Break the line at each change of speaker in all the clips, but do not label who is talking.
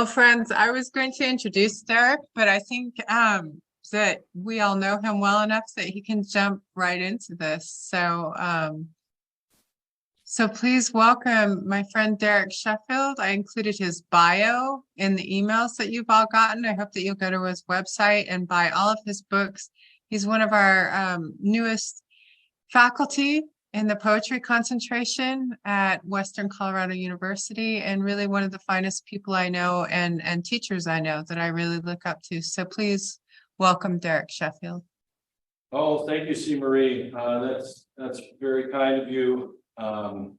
friends, I was going to introduce Derek, but I think that we all know him well enough that he can jump right into this. So please welcome my friend Derek Sheffield. I included his bio in the emails that you've all gotten. I hope that you'll go to his website and buy all of his books. He's one of our newest faculty in the poetry concentration at Western Colorado University, and really one of the finest people I know and teachers I know that I really look up to. So please welcome Derek Sheffield.
Oh, thank you, CMarie. That's very kind of you. I'm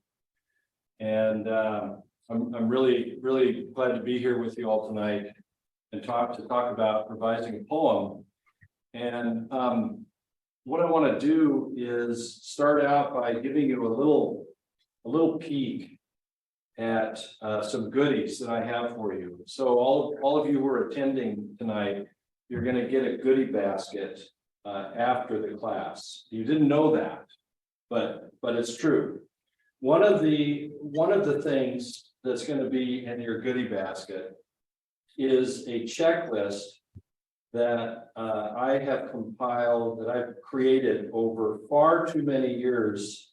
really glad to be here with you all tonight and talk about revising a poem. And what I want to do is start out by giving you a little peek at some goodies that I have for you. So all of you who are attending tonight, you're going to get a goodie basket after the class. You didn't know that, but it's true. One of the things that's going to be in your goodie basket is a checklist that I have compiled, that I've created over far too many years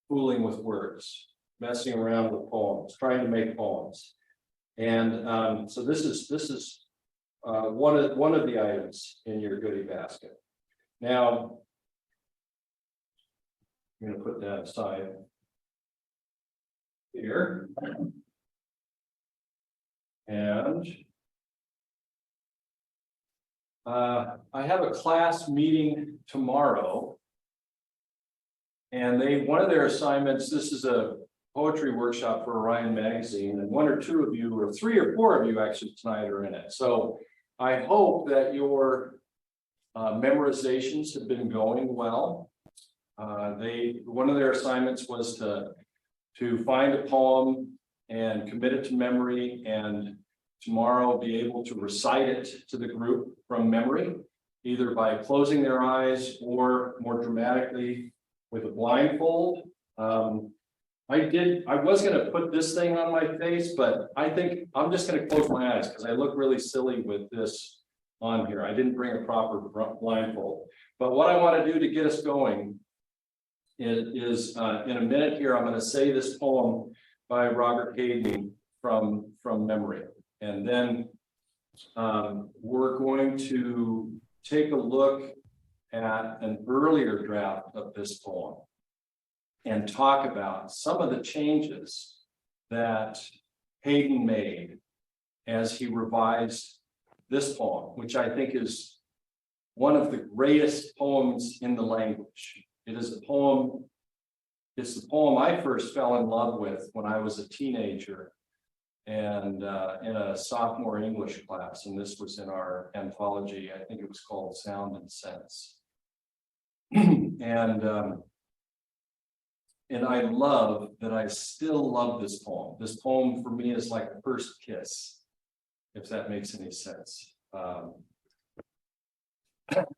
fooling with words, messing around with poems, trying to make poems. And so this is one of the items in your goodie basket. Now, I'm going to put that aside here. And I have a class meeting tomorrow, and one of their assignments, this is a poetry workshop for Orion Magazine, and one or two of you, or three or four of you actually tonight are in it. So I hope that your memorizations have been going well. One of their assignments was to find a poem and commit it to memory, and tomorrow be able to recite it to the group from memory, either by closing their eyes or more dramatically with a blindfold. I was going to put this thing on my face, but I think I'm just going to close my eyes because I look really silly with this on here. I didn't bring a proper blindfold. But what I want to do to get us going is in a minute here, I'm going to say this poem by Robert Hayden from memory. And then we're going to take a look at an earlier draft of this poem and talk about some of the changes that Hayden made as he revised this poem, which I think is one of the greatest poems in the language. It's the poem I first fell in love with when I was a teenager and in a sophomore English class, and this was in our anthology. I think it was called Sound and Sense. And I love that I still love this poem. This poem for me is like the first kiss, if that makes any sense.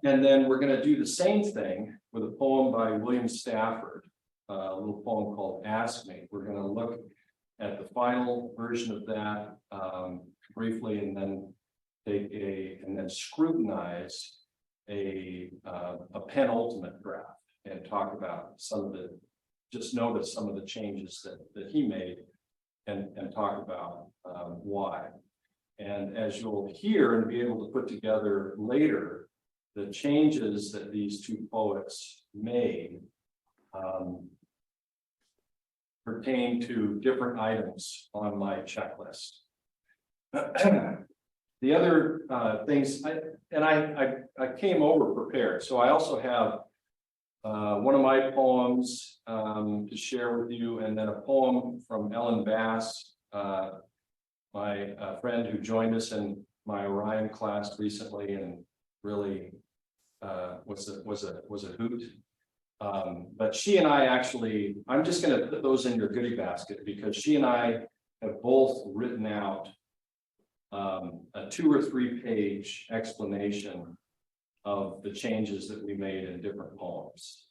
And then we're going to do the same thing with a poem by William Stafford, a little poem called Ask Me. We're going to look at the final version of that briefly, and then scrutinize a penultimate draft and talk about notice some of the changes that he made and talk about why. And as you'll hear and be able to put together later, the changes that these two poets made pertain to different items on my checklist. The other things, I came over prepared. So I also have one of my poems to share with you, and then a poem from Ellen Bass, my friend who joined us in my Orion class recently, and really was a hoot. But she and I actually, I'm just going to put those in your goodie basket because she and I have both written out a 2 or 3 page explanation of the changes that we made in different poems.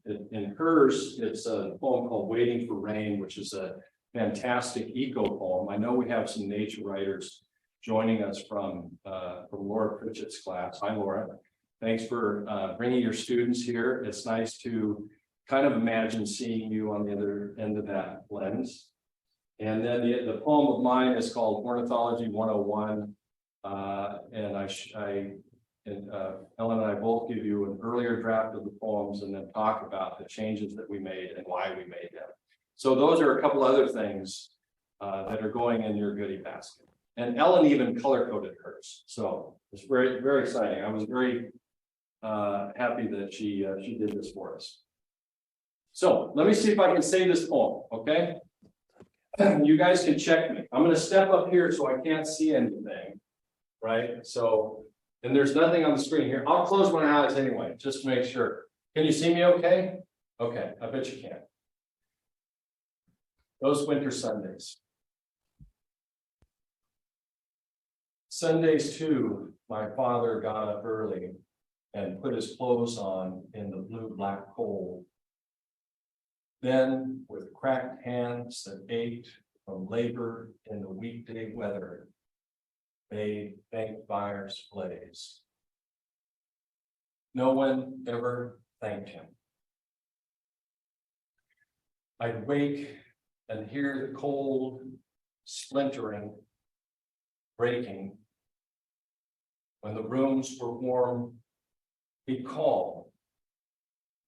In hers, it's a poem called Waiting for Rain, which is a fantastic eco poem. I know we have some nature writers joining us from Laura Pritchett's class. Hi, Laura. Thanks for bringing your students here. It's nice to kind of imagine seeing you on the other end of that lens. And then the poem of mine is called Ornithology 101. And Ellen and I both give you an earlier draft of the poems and then talk about the changes that we made and why we made them. So those are a couple other things that are going in your goodie basket. And Ellen even color coded hers. So it's very, very exciting. I was very happy that she did this for us. So let me see if I can say this poem, okay? You guys can check me. I'm going to step up here so I can't see anything, right? So, and there's nothing on the screen here. I'll close my eyes anyway, just to make sure. Can you see me okay? Okay, I bet you can. Those winter Sundays. Sundays too, my father got up early and put his clothes on in the blue-black cold. Then, with cracked hands that ached from labor in the weekday weather, made bank fires blaze. No one ever thanked him. I'd wake and hear the cold splintering, breaking. When the rooms were warm, he'd call,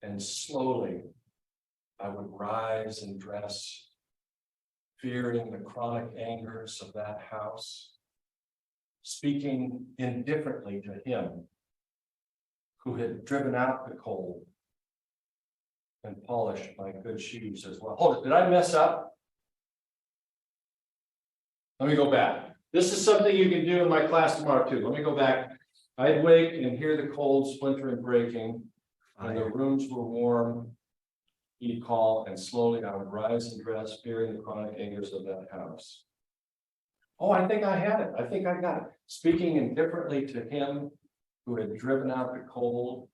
and slowly I would rise and dress, fearing the chronic angers of that house, speaking indifferently to him who had driven out the cold and polished my good shoes as well. Hold it, did I mess up? Let me go back. This is something you can do in my class tomorrow too. Let me go back. I'd wake and hear the cold splintering breaking. When the rooms were warm, he'd call, and slowly I would rise and dress, fearing the chronic angers of that house. Oh, I think I had it. I think I got it. Speaking indifferently to him who had driven out the cold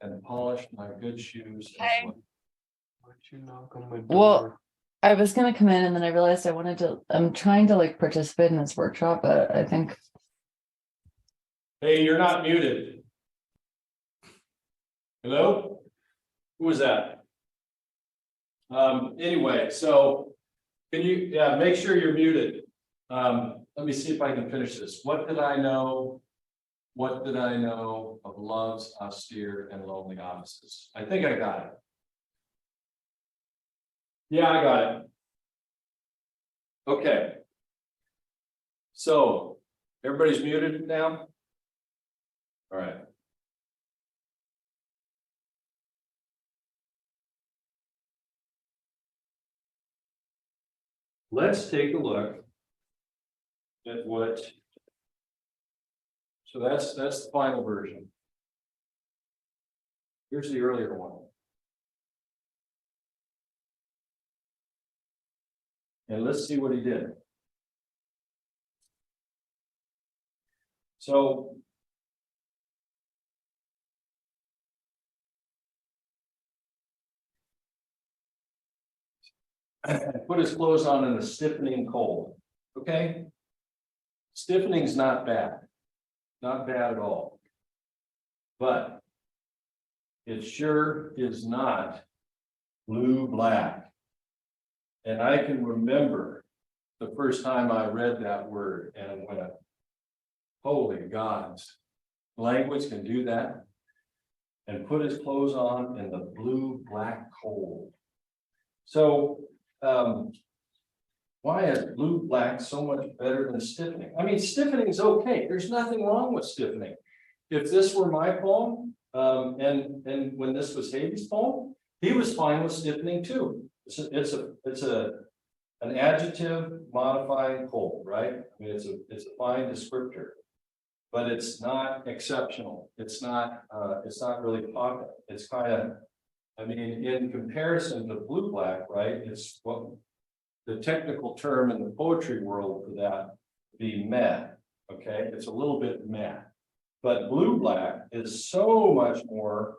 and polished my good shoes.
Hey.
Why'd you knock on my door?
Well, I was gonna come in and then I realized I'm trying to like participate in this workshop, but I think.
Hey, you're not muted. Hello? Who was that? Anyway, so can you make sure you're muted? Let me see if I can finish this. What did I know? What did I know of love's austere and lonely offices? I think I got it. Yeah, I got it. Okay. So everybody's muted now? All right. Let's take a look at what. So that's the final version. Here's the earlier one. And let's see what he did. So put his clothes on in the stiffening cold. Okay? Stiffening's not bad. Not bad at all. But it sure is not blue-black. And I can remember the first time I read that word and went, holy gods, language can do that. And put his clothes on in the blue-black cold. So, why is blue-black so much better than stiffening? I mean, stiffening is okay. There's nothing wrong with stiffening. If this were my poem, and when this was Hayden's poem, he was fine with stiffening too. It's an adjective modifying cold, right? I mean, it's a fine descriptor, but it's not exceptional. It's not really popular. It's kind of, I mean, in comparison to blue-black, right? It's what the technical term in the poetry world for that would be meh. Okay, it's a little bit meh, but blue-black is so much more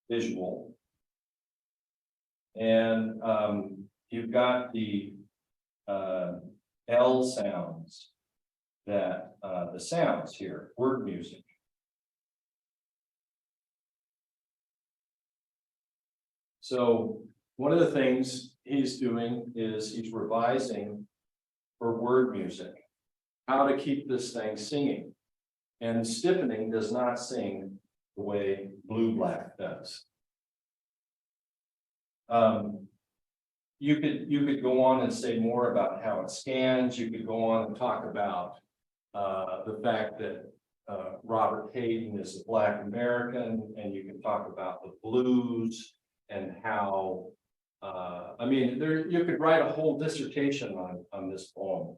visual. And you've got the L sounds that the sounds here, word music. So one of the things he's doing is he's revising for word music, how to keep this thing singing. And stiffening does not sing the way blue black does. You could go on and say more about how it scans. You could go on and talk about the fact that Robert Hayden is a Black American, and you can talk about the blues and how I mean, you could write a whole dissertation on this poem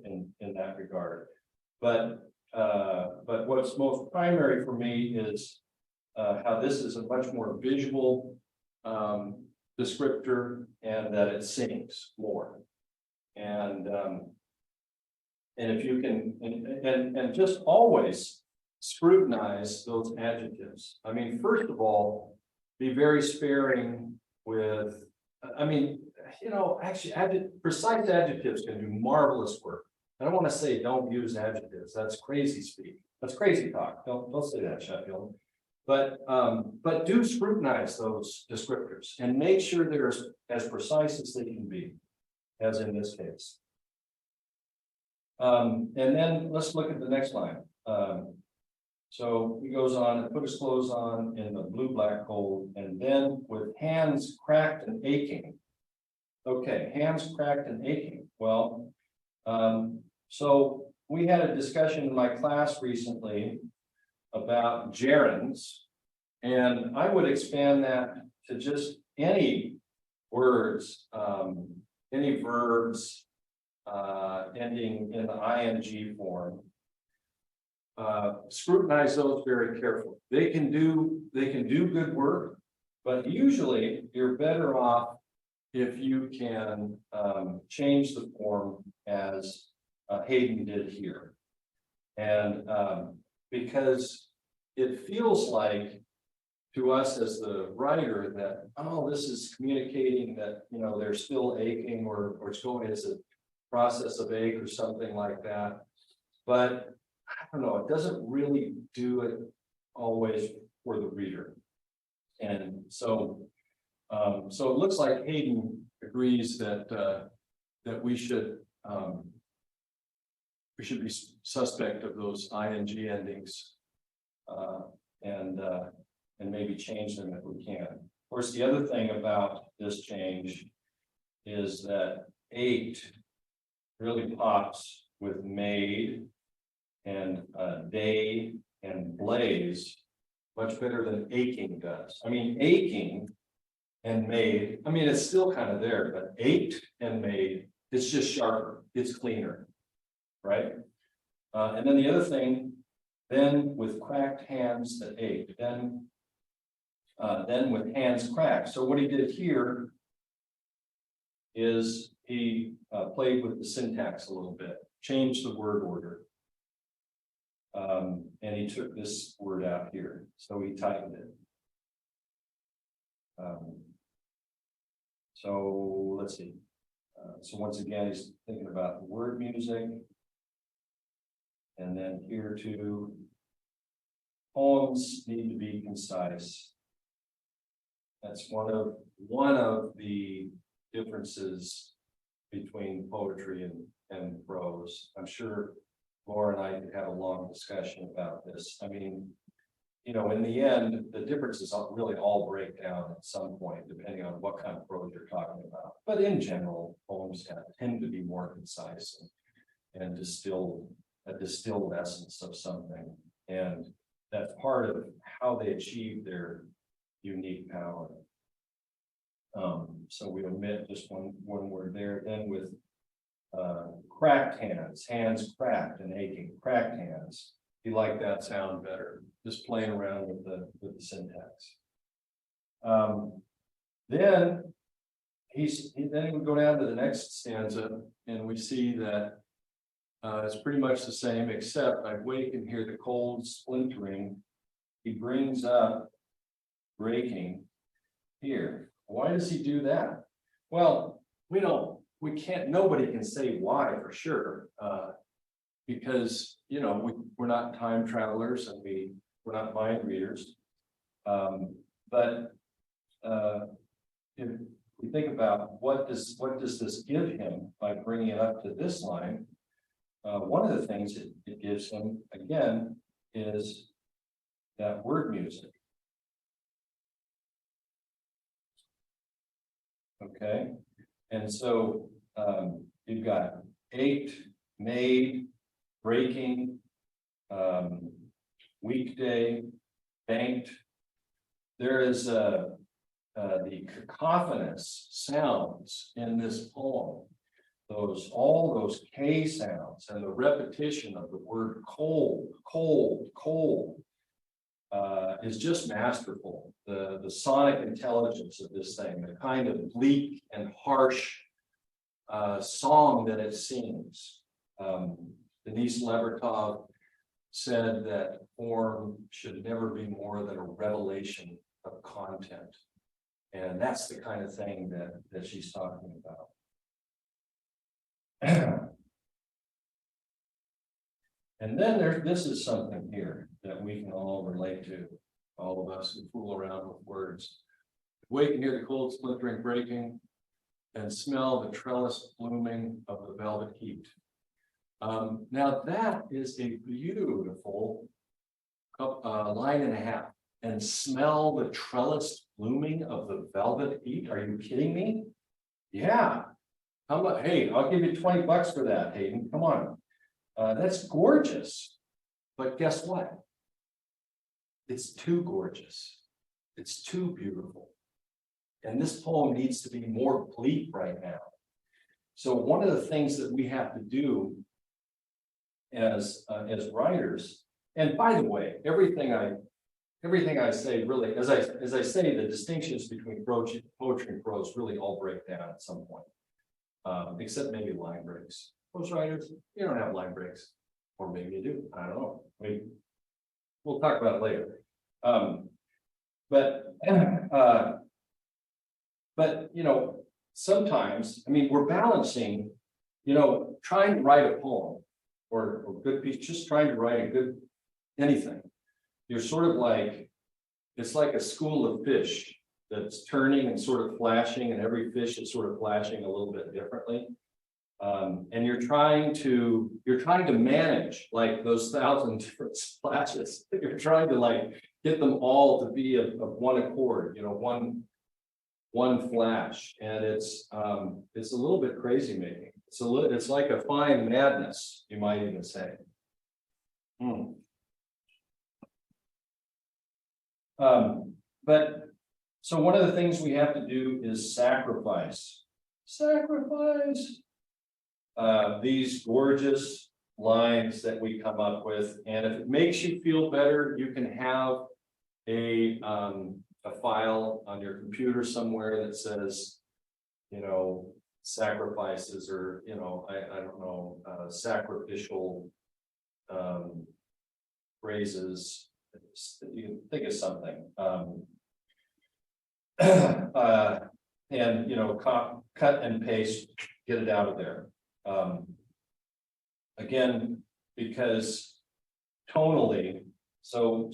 in that regard. But what's most primary for me is how this is a much more visual descriptor, and that it sings more. And if you can, and just always scrutinize those adjectives. I mean, first of all, be very sparing with, I mean, you know, actually, precise adjectives can do marvelous work. I don't want to say don't use adjectives. That's crazy speak. That's crazy talk. Don't say that, Sheffield. But do scrutinize those descriptors and make sure they're as precise as they can be, as in this case. And then let's look at the next line. So he goes on and put his clothes on in the blue-black cold, and then with hands cracked and aching. Okay, hands cracked and aching. Well, so we had a discussion in my class recently about gerunds, and I would expand that to just any words, any verbs ending in the ing form. Scrutinize those very carefully. They can do good work, but usually you're better off if you can change the form as Hayden did here. And because it feels like to us as the writer that, oh, this is communicating that, you know, they're still aching, or it's going as a process of ache or something like that. But I don't know, it doesn't really do it always for the reader. And so so it looks like Hayden agrees that that we should be suspect of those ing endings, and maybe change them if we can. Of course, the other thing about this change is that 8 really pops with made and day and blaze much better than aching does. I mean, aching and made, I mean, it's still kind of there, but ached and made, it's just sharper, it's cleaner, right? And then the other thing, then with cracked hands that ached, then with hands cracked. So what he did here is he played with the syntax a little bit, changed the word order. And he took this word out here, so he tightened it. So let's see. So once again, he's thinking about the word music. And then here too, poems need to be concise. That's one of the differences between poetry and prose. I'm sure Laura and I could have a long discussion about this. I mean, you know, in the end, the differences really all break down at some point, depending on what kind of prose you're talking about. But in general, poems tend to be more concise and distill a distilled essence of something. And that's part of how they achieve their unique power. So we omit just one word there. Then with cracked hands cracked and aching, cracked hands. You like that sound better? Just playing around with the syntax. Then we go down to the next stanza, and we see that it's pretty much the same, except I wake and hear the cold splintering. He brings up breaking here. Why does he do that? Well, nobody can say why for sure. because, you know, we're not time travelers and we're not mind readers. But if we think about what does this give him by bringing it up to this line, one of the things it gives him, again, is that word music. Okay, and so you've got ate, made, breaking, weekday, banked. There is the cacophonous sounds in this poem. All those K sounds and the repetition of the word cold, cold, cold is just masterful. The sonic intelligence of this thing, the kind of bleak and harsh song that it sings. Denise Levertov said that form should never be more than a revelation of content. And that's the kind of thing that she's talking about. And then this is something here that we can all relate to, all of us who fool around with words. Wake and hear the cold splintering breaking and smell the trellis blooming of the velvet heat. Now that is a beautiful line and a half. And smell the trellis blooming of the velvet heat. Are you kidding me? Yeah. How much? Hey, I'll give you $20 for that, Hayden. Come on. That's gorgeous. But guess what? It's too gorgeous. It's too beautiful. And this poem needs to be more bleak right now. So one of the things that we have to do as writers, and by the way, everything I say really, as I say, the distinctions between poetry and prose really all break down at some point, except maybe line breaks. Prose writers, you don't have line breaks, or maybe you do. I don't know. We'll talk about it later. But you know, sometimes, I mean, we're balancing, you know, trying to write a poem or good piece, just trying to write a good anything. You're sort of like, it's like a school of fish that's turning and sort of flashing, and every fish is sort of flashing a little bit differently. And you're trying to manage like those 1,000 different splashes. You're trying to like get them all to be of one accord, you know, one flash, and it's a little bit crazy making. It's like a fine madness, you might even say. But so one of the things we have to do is sacrifice these gorgeous lines that we come up with. And if it makes you feel better, you can have a file on your computer somewhere that says, you know, sacrifices, or, you know, I don't know, sacrificial phrases. You can think of something, and, you know, cut and paste, get it out of there. Again, because tonally, so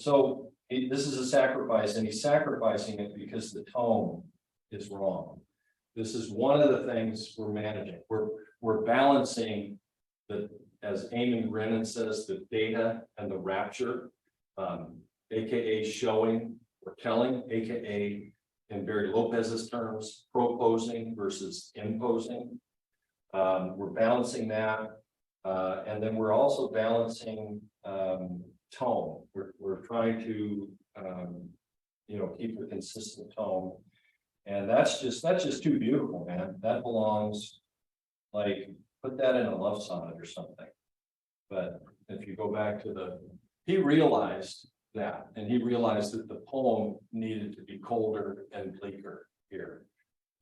this is a sacrifice, and he's sacrificing it because the tone is wrong. This is one of the things we're managing. We're balancing the, as Eamon Brennan says, the data and the rapture. AKA showing or telling, AKA in Barry Lopez's terms, proposing versus imposing. We're balancing that, and then we're also balancing tone. We're trying to you know, keep a consistent tone, and that's just too beautiful, man. That belongs, like, put that in a love sonnet or something. But if you go back to he realized that, and he realized that the poem needed to be colder and bleaker here,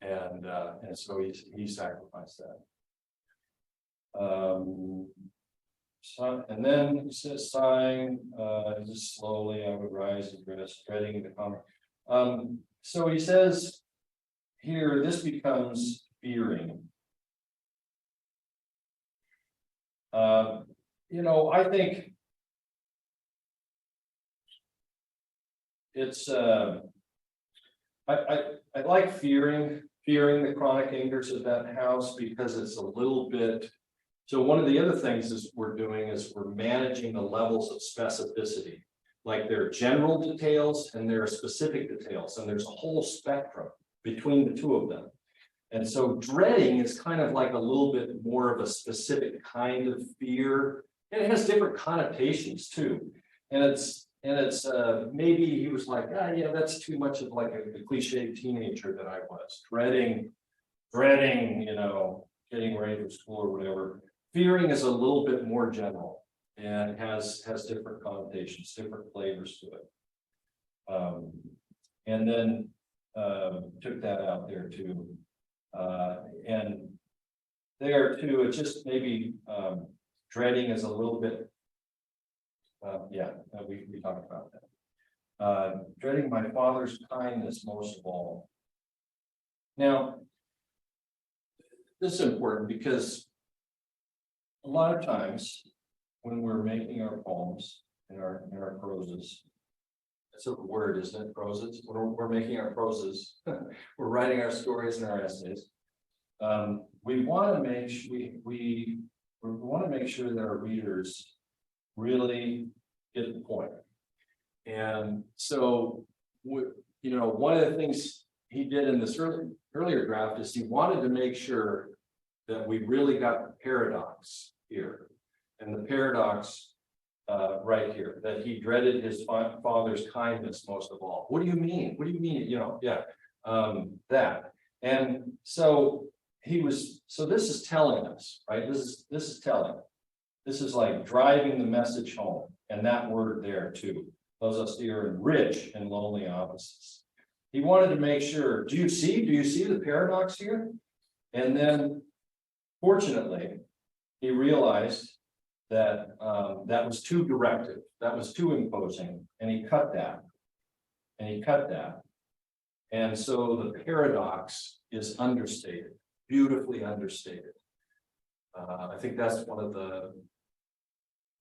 and so he sacrificed that. So, and then he says, sighing, just slowly I would rise and rest, dreading the comment. So he says here, this becomes fearing. you know, I think it's I like fearing the chronic angers of that house because it's a little bit. So one of the other things is we're doing is we're managing the levels of specificity. Like there are general details and there are specific details, and there's a whole spectrum between the two of them. And so dreading is kind of like a little bit more of a specific kind of fear, and it has different connotations too. And it's maybe he was like, yeah, that's too much of like a cliche teenager that I was, dreading, you know, getting ready for school or whatever. Fearing is a little bit more general and has different connotations, different flavors to it. And then took that out there too. And there too, it's just maybe dreading is a little bit, we talked about that. Dreading my father's kindness most of all. Now, this is important because a lot of times when we're making our poems and our proses, that's a word, isn't it? Proses. We're making our proses. We're writing our stories and our essays. We want to make sure that our readers really get the point. And so, you know, one of the things he did in this earlier draft is he wanted to make sure that we really got the paradox here, and the paradox right here, that he dreaded his father's kindness most of all. What do you mean? What do you mean? You know, that. And so this is telling us, right? This is telling. This is like driving the message home, and that word there too. Those austere and rich and lonely opposites. He wanted to make sure. Do you see the paradox here? And then, fortunately, he realized that that was too directive, that was too imposing, and he cut that. And so the paradox is understated, beautifully understated. I think that's one of the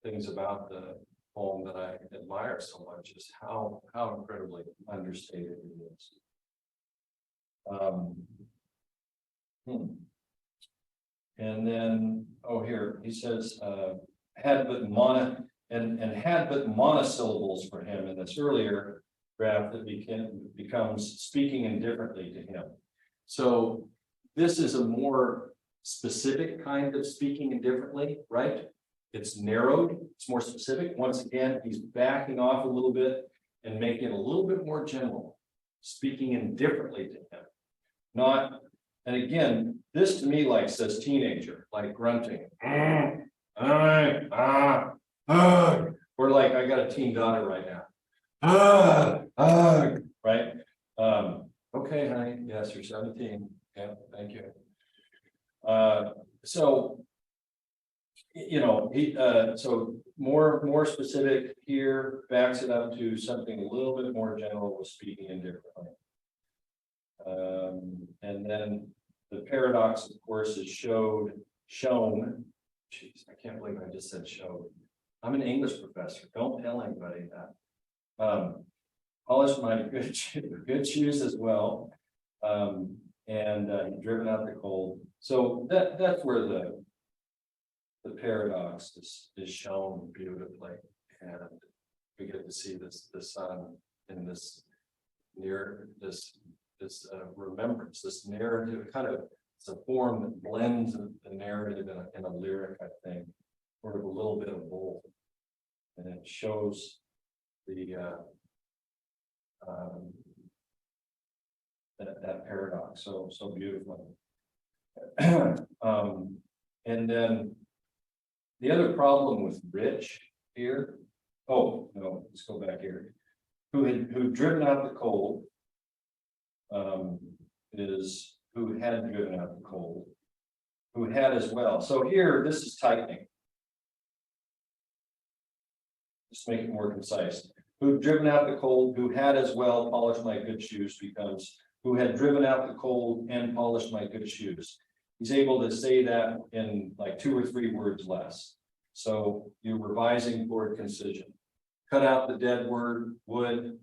things about the poem that I admire so much, is how incredibly understated it is. And then, here he says, had but monosyllables for him in this earlier draft that becomes speaking indifferently to him. So this is a more specific kind of speaking indifferently, right? It's narrowed, it's more specific. Once again, he's backing off a little bit and making it a little bit more general, speaking indifferently to him. Not, and again, this to me like says teenager, like grunting. Or like I got a teen daughter right now. Right? Okay, honey. Yes, you're 17. Yeah, thank you. So, you know, he so more specific here, backs it up to something a little bit more general with speaking indifferently. And then the paradox, of course, is shown. Jeez, I can't believe I just said showed. I'm an English professor. Don't tell anybody that. Polished my good shoes as well. And driven out the cold. So that's where the paradox is shown beautifully, and we get to see the sun in this remembrance, this narrative. Kind of, it's a form that blends the narrative in a lyric, I think, sort of a little bit of both, and it shows that paradox so beautifully. And then the other problem with rich here, oh no, let's go back here. Who driven out the cold, is who had driven out the cold, who had as well. So here, this is tightening. Just make it more concise. Who driven out the cold, who had as well polished my good shoes, becomes who had driven out the cold and polished my good shoes. He's able to say that in like 2 or 3 words less. So you're revising toward concision. Cut out the dead wood,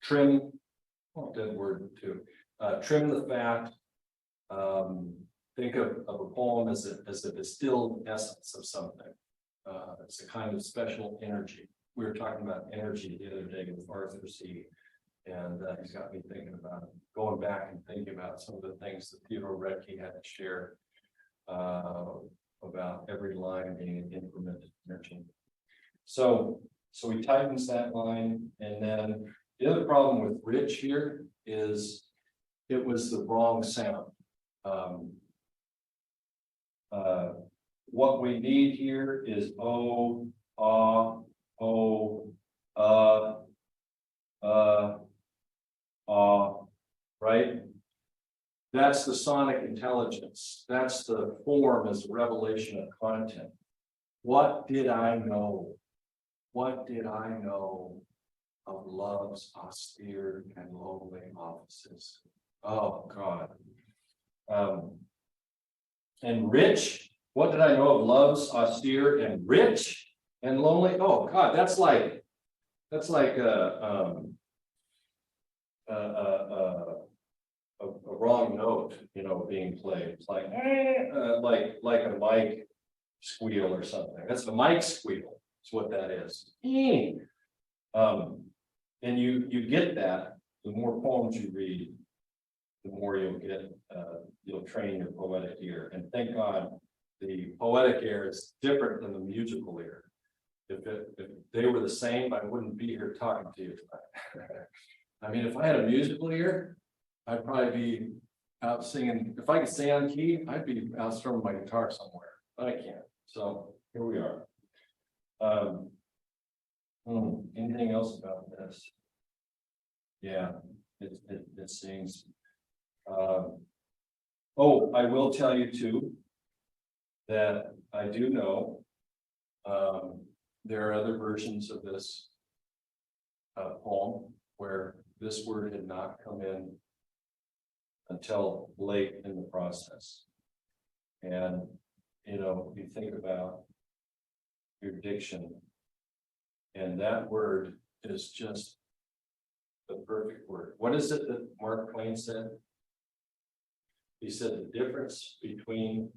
trim, dead word too. Trim the fat. Think of a poem as a distilled essence of something. It's a kind of special energy. We were talking about energy the other day with Arthur C. And he's got me thinking about going back and thinking about some of the things that Theodore Redke had to share about every line being an increment of energy. So he tightens that line, and then the other problem with rich here is it was the wrong sound. What we need here is o, right? That's the sonic intelligence. That's the form as a revelation of content. What did I know? What did I know of love's austere and lonely offices? Oh God. And rich. What did I know of love's austere and rich and lonely? Oh God, that's like a wrong note, being played. It's like a mic squeal or something. That's a mic squeal. That's what that is. And you get that. The more poems you read, the more you'll train your poetic ear. And thank God, the poetic ear is different than the musical ear. If they were the same, I wouldn't be here talking to you tonight. I mean, if I had a musical ear, I'd probably be out singing. If I could stay on key, I'd be out strumming my guitar somewhere, but I can't. So here we are. Anything else about this? Yeah, it sings. I will tell you too that I do know there are other versions of this poem where this word had not come in until late in the process. And, you think about your diction, and that word is just the perfect word. What is it that Mark Twain said? He said the difference between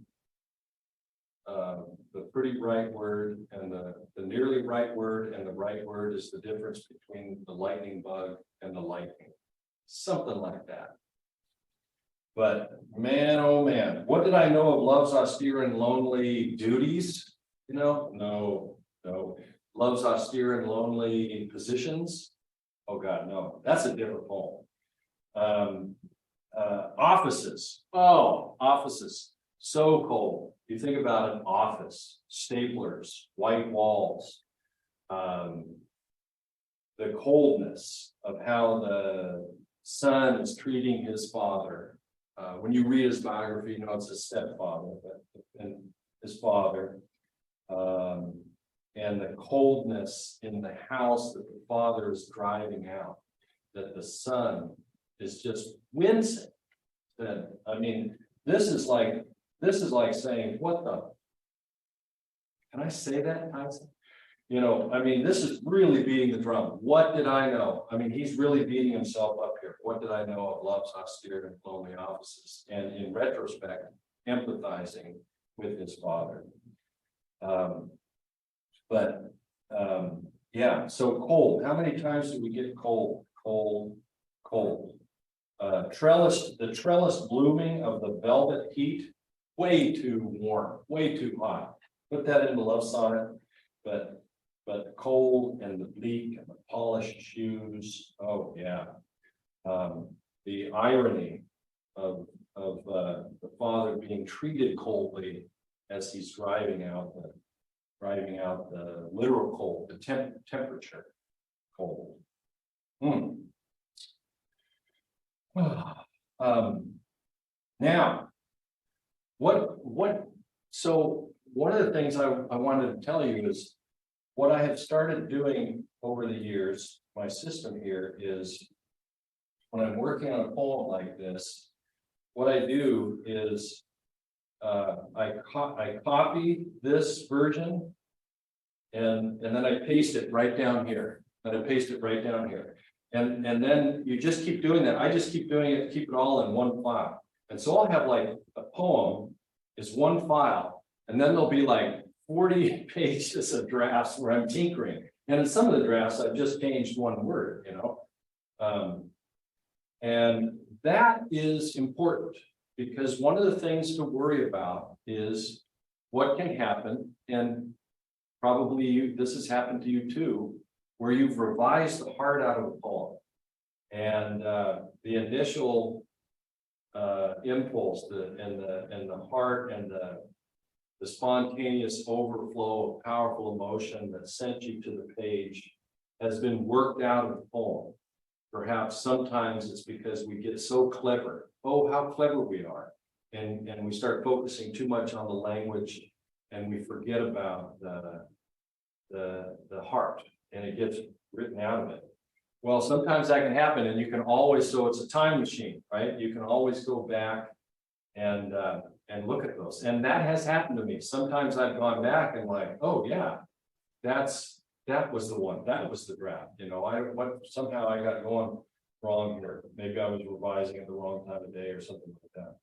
the pretty right word and the nearly right word and the right word is the difference between the lightning bug and the lightning. Something like that. But man, oh man, what did I know of love's austere and lonely duties? No. Love's austere and lonely positions? Oh God, no. That's a different poem. Offices. Oh, offices. So cold. You think about an office, staplers, white walls, the coldness of how the son is treating his father. When you read his biography, it's his stepfather, and his father, and the coldness in the house that the father is driving out, that the son is just wincing. That this is like saying, what the? Can I say that, Tyson? This is really beating the drum. What did I know? He's really beating himself up here. What did I know of love's austere and lonely offices? And in retrospect, empathizing with his father. Yeah, so cold. How many times do we get cold? Cold. The trellis blooming of the velvet heat, way too warm, way too hot. Put that in the love sonnet, but the cold and the bleak and the polished shoes. Oh yeah. The irony of the father being treated coldly as he's driving out the literal cold, the temperature cold. Now, so one of the things I wanted to tell you is what I have started doing over the years. My system here is when I'm working on a poem like this, what I do is I copy this version And then I paste it right down here, and I paste it right down here. And then you just keep doing that. I just keep doing it, keep it all in one file. And so I'll have like a poem is one file, and then there'll be like 40 pages of drafts where I'm tinkering. And in some of the drafts, I've just changed one word, and that is important, because one of the things to worry about is what can happen, and probably this has happened to you too, where you've revised the heart out of a poem, and the initial impulse, and the heart, and the spontaneous overflow of powerful emotion that sent you to the page has been worked out of the poem. Perhaps sometimes it's because we get so clever. Oh, how clever we are. And we start focusing too much on the language, and we forget about the heart, and it gets written out of it. Well, sometimes that can happen, and you can always, so it's a time machine, right? You can always go back and look at those. And that has happened to me. Sometimes I've gone back and like, oh yeah, that was the one, that was the draft. Somehow I got going wrong here. Maybe I was revising at the wrong time of day or something like that.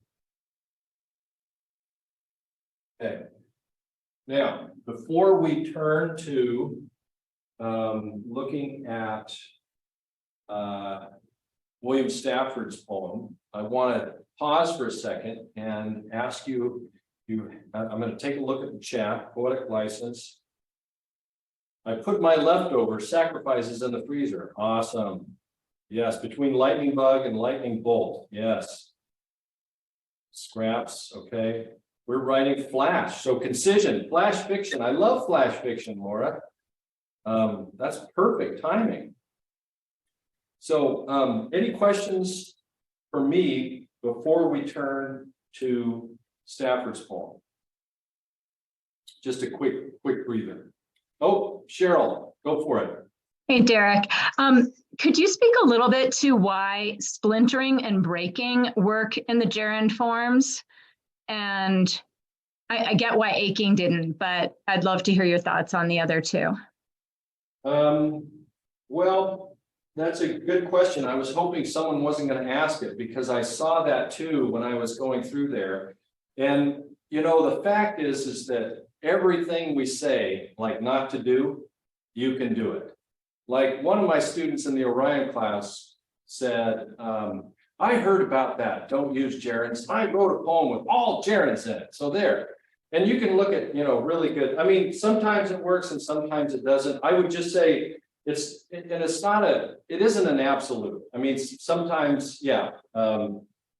Okay. Now, before we turn to looking at William Stafford's poem, I want to pause for a second and ask you, I'm going to take a look at the chat, poetic license. I put my leftover sacrifices in the freezer. Awesome. Yes, between lightning bug and lightning bolt. Yes. Scraps, okay. We're writing flash, so concision, flash fiction. I love flash fiction, Laura. That's perfect timing. So any questions for me before we turn to Stafford's poem? Just a quick breather. Oh, Cheryl, go for it.
Hey, Derek. Could you speak a little bit to why splintering and breaking work in the gerund forms? And I get why aching didn't, but I'd love to hear your thoughts on the other two.
Well, that's a good question. I was hoping someone wasn't going to ask it, because I saw that too when I was going through there. And, the fact is that everything we say, like not to do, you can do it. Like one of my students in the Orion class said, I heard about that. Don't use gerunds. I wrote a poem with all gerunds in it. So there. And you can look at, really good. I mean, sometimes it works and sometimes it doesn't. I would just say it isn't an absolute. I mean, sometimes, yeah,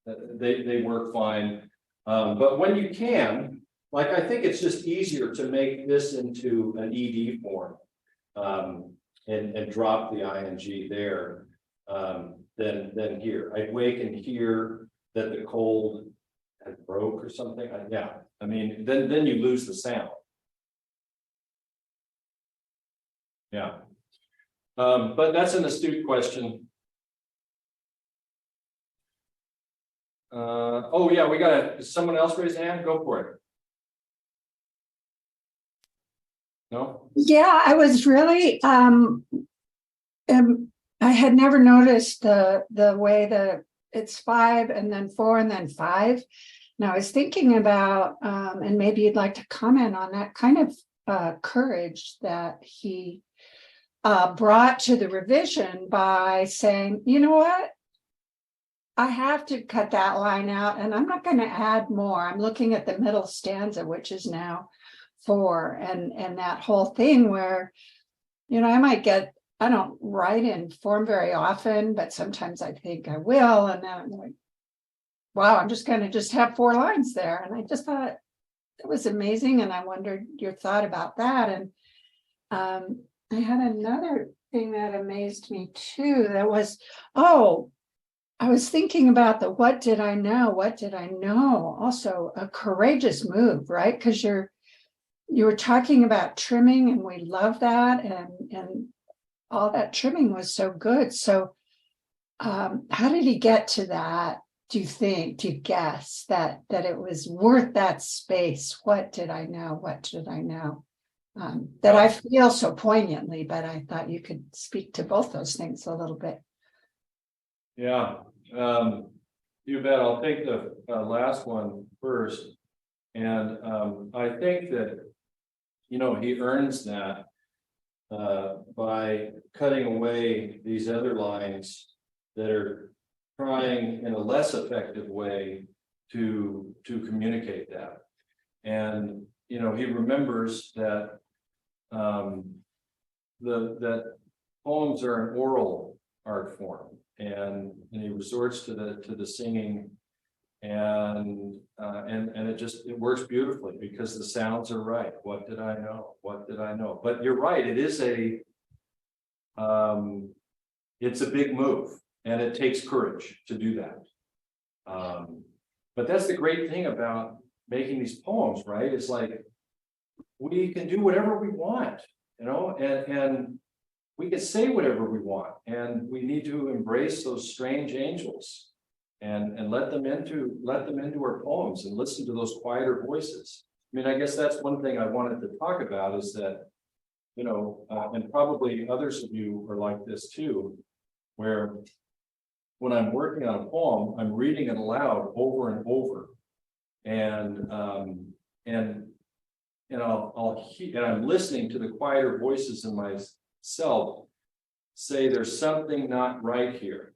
they work fine. But when you can, like, I think it's just easier to make this into an ED form and drop the ing there than here. I'd wake and hear that the cold had broke or something. Yeah, I mean, then you lose the sound. Yeah, but that's an astute question. Oh yeah, we got someone else raise a hand. Go for it. No?
Yeah, I was really I had never noticed the way that it's 5 and then 4 and then 5. And I was thinking about and maybe you'd like to comment on that kind of courage that he brought to the revision by saying, you know what? I have to cut that line out and I'm not going to add more. I'm looking at the middle stanza, which is now 4, and that whole thing where, I don't write in form very often, but sometimes I think I will. And then I'm like, wow, I'm just going to have 4 lines there. And I just thought it was amazing. And I wondered your thought about that. And I had another thing that amazed me too. That was, I was thinking about the what did I know? What did I know? Also a courageous move, right? Because you were talking about trimming and we love that. And all that trimming was so good. So how did he get to that? Do you guess that it was worth that space? What did I know? What did I know? that I feel so poignantly, but I thought you could speak to both those things a little bit.
Yeah, you bet. I'll take the last one first. And I think that, you know, he earns that by cutting away these other lines that are trying in a less effective way to communicate that. And, you know, he remembers that that poems are an oral art form, and he resorts to the singing, and it works beautifully because the sounds are right. What did I know? What did I know? But you're right, it is it's a big move, and it takes courage to do that. But that's the great thing about making these poems, right? It's like we can do whatever we want, you know, and we can say whatever we want, and we need to embrace those strange angels and let them into our poems and listen to those quieter voices. I mean, I guess that's one thing I wanted to talk about is that, you know, and probably others of you are like this too, where when I'm working on a poem, I'm reading it aloud over and over, and I'm listening to the quieter voices in myself say there's something not right here.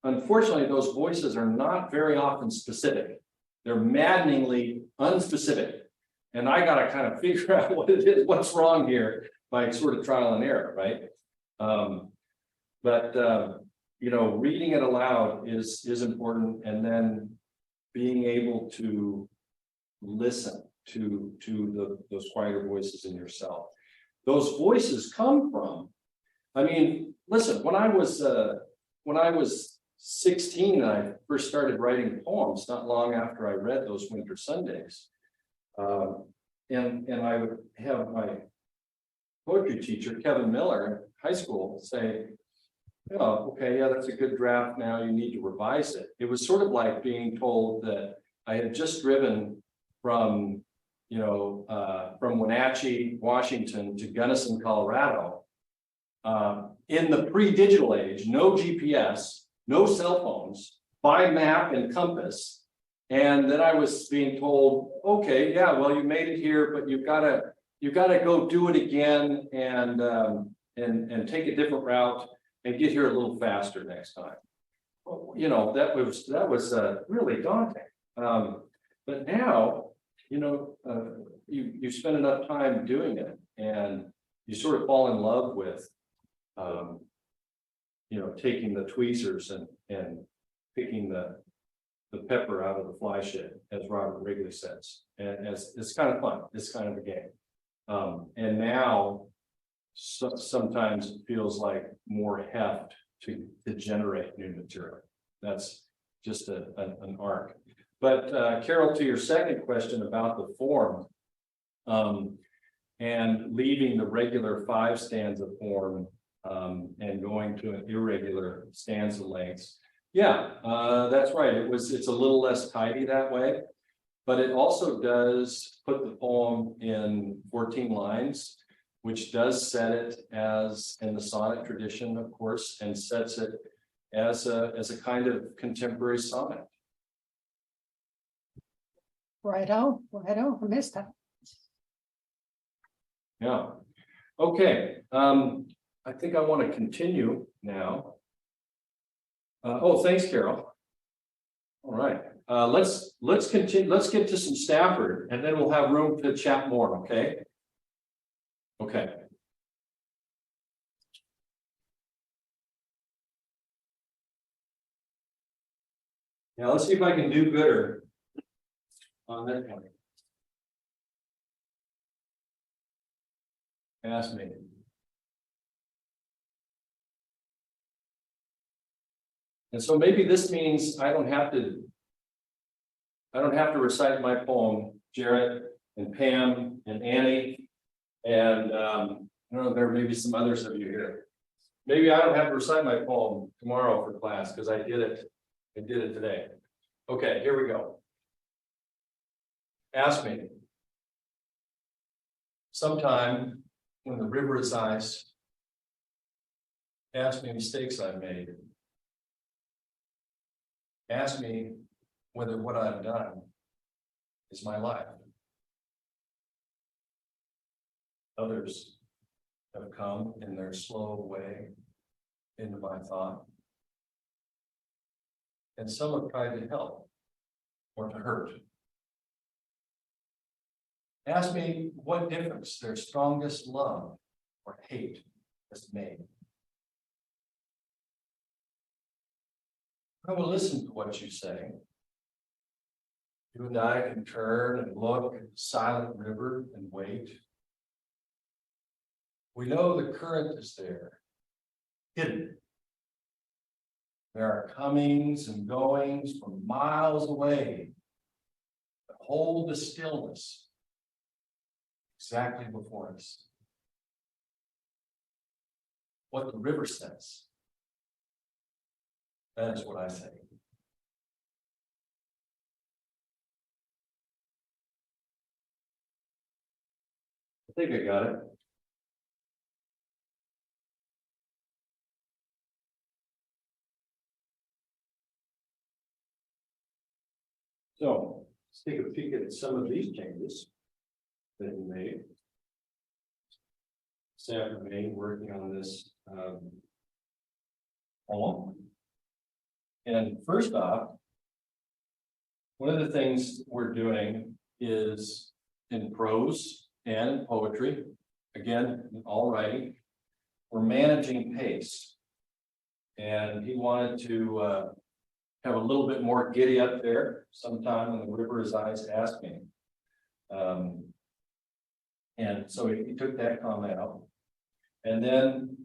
Unfortunately, those voices are not very often specific. They're maddeningly unspecific. And I got to kind of figure out what it is, what's wrong here by sort of trial and error, right? You know, reading it aloud is important, and then being able to listen to those quieter voices in yourself. Those voices come from, I mean, listen, when I was 16, I first started writing poems not long after I read those Winter Sundays. And I would have my poetry teacher, Kevin Miller, in high school, say, oh, okay, yeah, that's a good draft. Now you need to revise it. It was sort of like being told that I had just driven from, you know, from Wenatchee, Washington to Gunnison, Colorado, in the pre-digital age, no GPS, no cell phones, by map and compass. And then I was being told, okay, yeah, well, you made it here, but you've got to go do it again and take a different route and get here a little faster next time. Well, you know, that was really daunting. But now, you know, you spend enough time doing it, and you sort of fall in love with, you know, taking the tweezers and picking the pepper out of the fly shit, as Robert Wrigley says. And it's kind of fun. It's kind of a game. And now sometimes it feels like more heft to generate new material. That's just an arc. But Carol, to your second question about the form, and leaving the regular 5-stanza form and going to an irregular stanza lengths. Yeah, that's right. It's a little less tidy that way, but it also does put the poem in 14 lines, which does set it as in the sonnet tradition, of course, and sets it as a kind of contemporary sonnet.
Righto, I missed that.
Yeah. Okay. I think I want to continue now. Oh, thanks, Carol. All right. Let's continue. Let's get to some Stafford, and then we'll have room to chat more. Okay. Okay. Now let's see if I can do gooder on that one. Ask me. And so maybe this means I don't have to recite my poem, Jarrett and Pam and Annie, and I don't know, there may be some others of you here. Maybe I don't have to recite my poem tomorrow for class because I did it today. Okay, here we go. Ask me. sometime when the river is ice, ask me mistakes I've made. Ask me whether what I've done is my life. Others have come in their slow way into my thought. And some have tried to help or to hurt. Ask me what difference their strongest love or hate has made. I will listen to what you say. You and I can turn and look at the silent river and wait. We know the current is there, hidden. There are comings and goings from miles away that hold the stillness exactly before us. What the river says, that is what I say. I think I got it. So let's take a peek at some of these changes that he made. Stafford, Maine, working on this poem. And first off, one of the things we're doing is in prose and in poetry, again, in all writing, we're managing pace. And he wanted to have a little bit more giddy up there sometime when the river is ice, ask me. And so he took that comment out. And then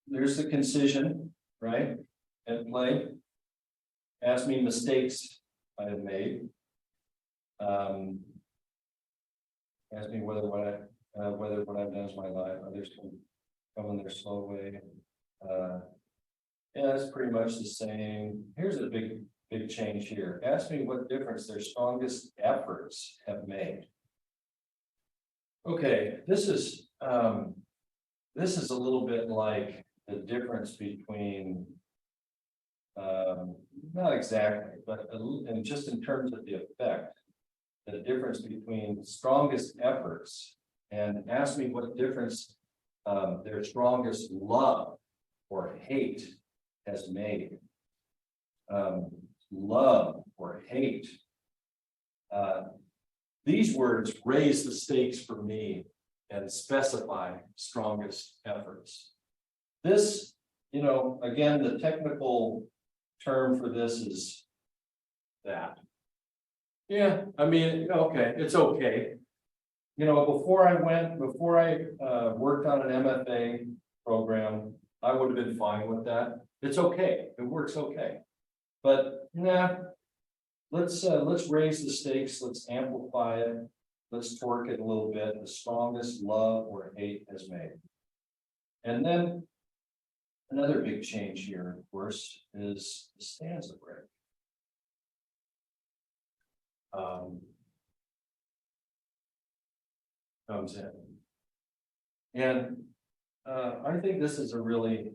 there's the concision, right, at play. Ask me mistakes I have made. Ask me whether what I've done is my life. Others can come in their slow way. Yeah, it's pretty much the same. Here's a big change here. Ask me what difference their strongest efforts have made. Okay, this is a little bit like the difference between, not exactly, but and just in terms of the effect, the difference between strongest efforts and ask me what difference their strongest love or hate has made. Love or hate. These words raise the stakes for me and specify strongest efforts. This, again, the technical term for this is that. Yeah, I mean, okay, it's okay. Before I worked on an MFA program, I would have been fine with that. It's okay. It works okay. But let's raise the stakes. Let's amplify it. Let's torque it a little bit. The strongest love or hate has made. And then another big change here, of course, is the stanza break. Comes in. And I think this is a really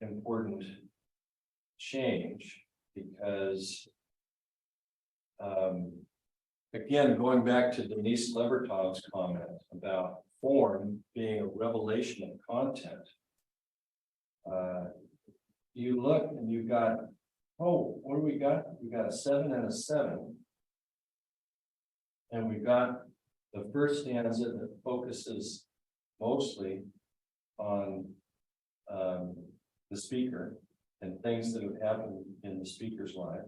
important change because, again, going back to Denise Levertov's comment about form being a revelation of content, you look and you've got, what do we got? We got a 7 and a 7. And we've got the first stanza that focuses mostly on the speaker and things that have happened in the speaker's life.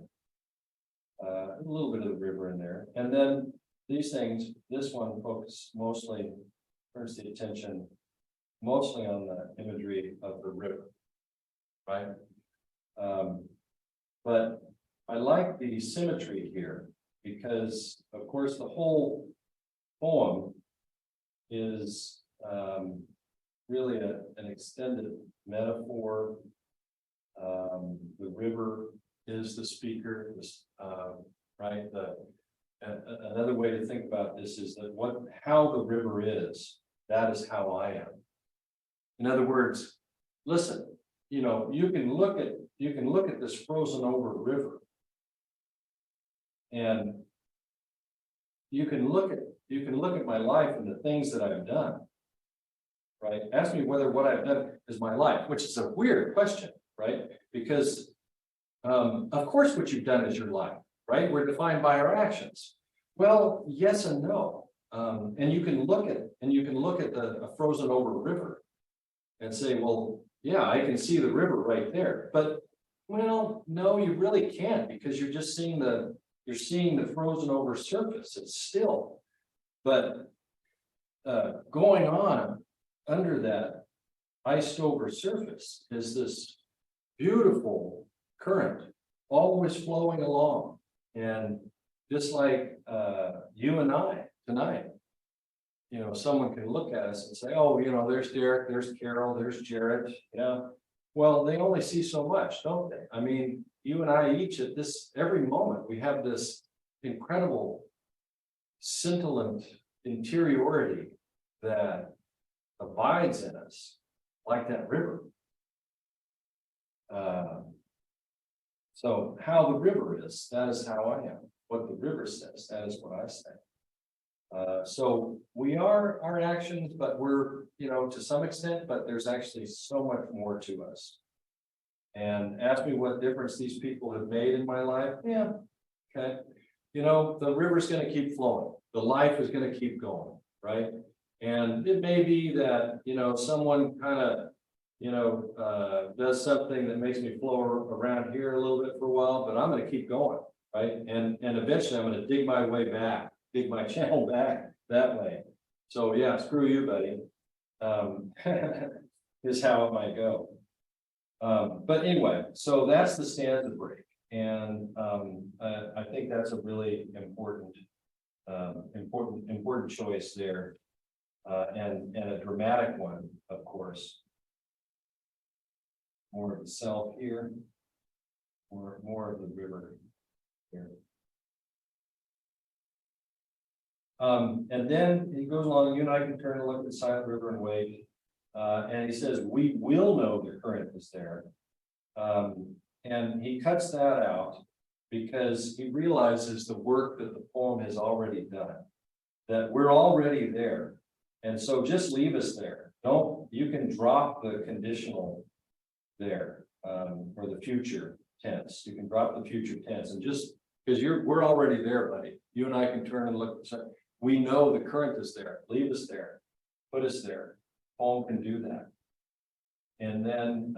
A little bit of the river in there. And then these things, this one turns the attention mostly on the imagery of the river, right? But I like the symmetry here because, of course, the whole poem is really an extended metaphor. The river is the speaker, right? Another way to think about this is that how the river is That is how I am. In other words, listen, you know, you can look at this frozen over river. And you can look at my life and the things that I've done. Right? Ask me whether what I've done is my life, which is a weird question, right? Because of course what you've done is your life, right? We're defined by our actions. Well, yes and no. And you can look at a frozen over river and say, well, yeah, I can see the river right there. But well, no, you really can't, because you're just seeing the frozen over surface. It's still, but going on under that iced over surface is this beautiful current always flowing along. And just like you and I tonight, you know, someone can look at us and say, oh, you know, there's Derek, there's Carol, there's Jared. Yeah. Well, they only see so much, don't they? I mean, you and I each at this, every moment, we have this incredible scintillant interiority that abides in us like that river. So how the river is, that is how I am. What the river says, that is what I say. So we are our actions, but we're, you know, to some extent, but there's actually so much more to us. And ask me what difference these people have made in my life. Yeah. Okay. You know, the river's going to keep flowing. The life is going to keep going. Right. And it may be that, you know, someone kind of, you know, does something that makes me flow around here a little bit for a while, but I'm going to keep going. Right. And eventually I'm going to dig my way back, dig my channel back that way. So yeah, screw you, buddy. Is how it might go. But anyway, so that's the stanza break. And I think that's a really important choice there. And a dramatic one, of course. More of the self here, more of the river here. And then he goes along, you and I can turn and look at the silent river and wait. And he says, we will know the current is there. And he cuts that out because he realizes the work that the poem has already done, that we're already there. And so just leave us there. You can drop the conditional there, or the future tense. You can drop the future tense and just, because we're already there, buddy. You and I can turn and look. We know the current is there. Leave us there. Put us there. Poem can do that. And then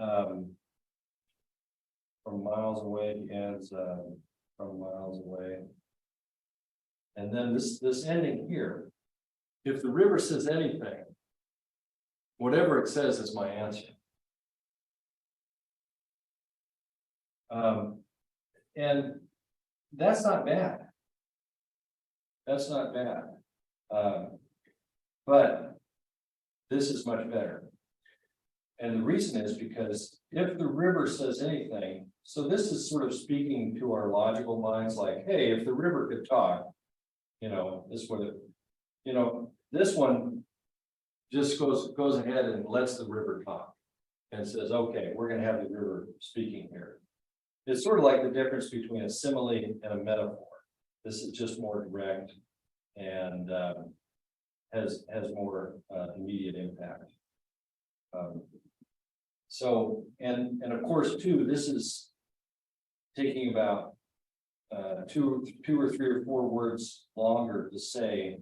from miles away, he adds from miles away. And then this ending here, if the river says anything, whatever it says is my answer. And that's not bad. That's not bad. But this is much better. And the reason is because if the river says anything, so this is sort of speaking to our logical minds, like, hey, if the river could talk, you know, this would have, you know, this one just goes ahead and lets the river talk and says, okay, we're going to have the river speaking here. It's sort of like the difference between a simile and a metaphor. This is just more direct and has more immediate impact. So, and of course, too, this is taking about two or three or four words longer to say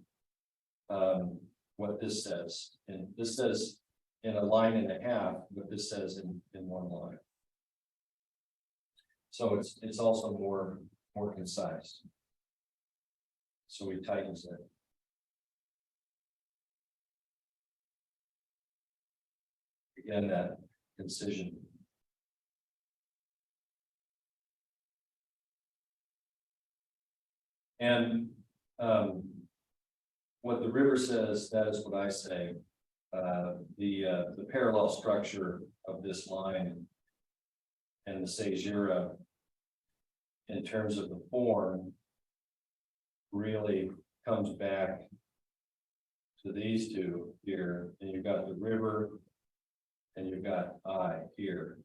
what this says. And this says in a line and a half, what this says in one line. So it's also more concise. So he tightens it. Again, that concision. And what the river says, that is what I say. The parallel structure of this line and the caesura in terms of the form really comes back to these two here, and you've got the river, and you've got I here,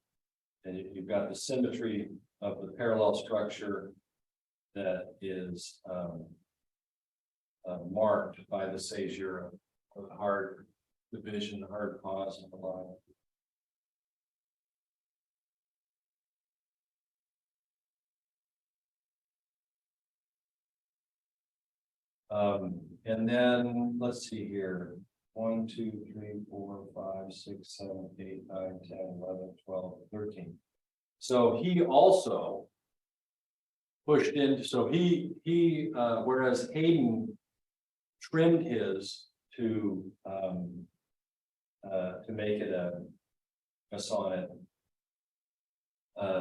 and you've got the symmetry of the parallel structure that is marked by the caesura, the hard division, the hard pause of the line. And then let's see here. 1, 2, 3, 4, 5, 6, 7, 8, 9, 10, 11, 12, 13. So he also pushed in. So he whereas Hayden trimmed his to make it a sonnet.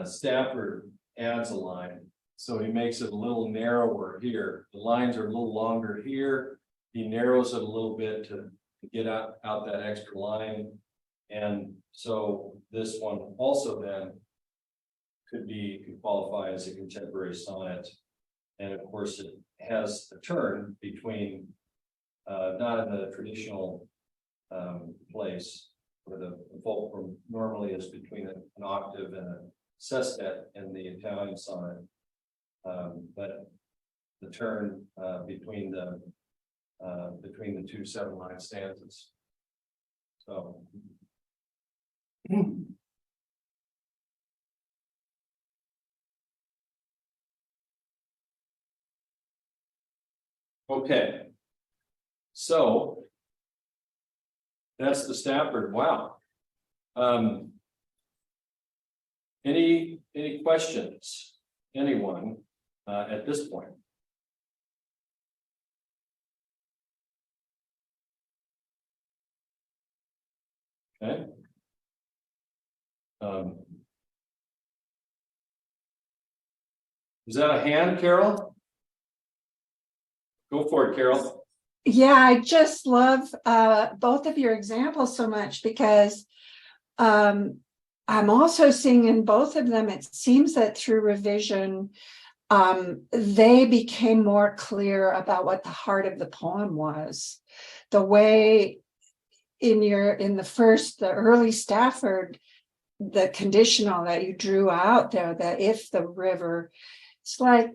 Stafford adds a line. So he makes it a little narrower here. The lines are a little longer here. He narrows it a little bit to get out that extra line. And so this one also then could qualify as a contemporary sonnet. And of course, it has a turn between, not in the traditional place where the fulcrum normally is between an octave and a sestet in the Italian sonnet. But the turn between the 2 7-line stanzas. So okay. So that's the Stafford. Wow. Any questions? Anyone at this point? Okay. Is that a hand, Carol? Go for it, Carol.
Yeah, I just love both of your examples so much because I'm also seeing in both of them, it seems that through revision, they became more clear about what the heart of the poem was. The way in the early Stafford, the conditional that you drew out there, that if the river, it's like,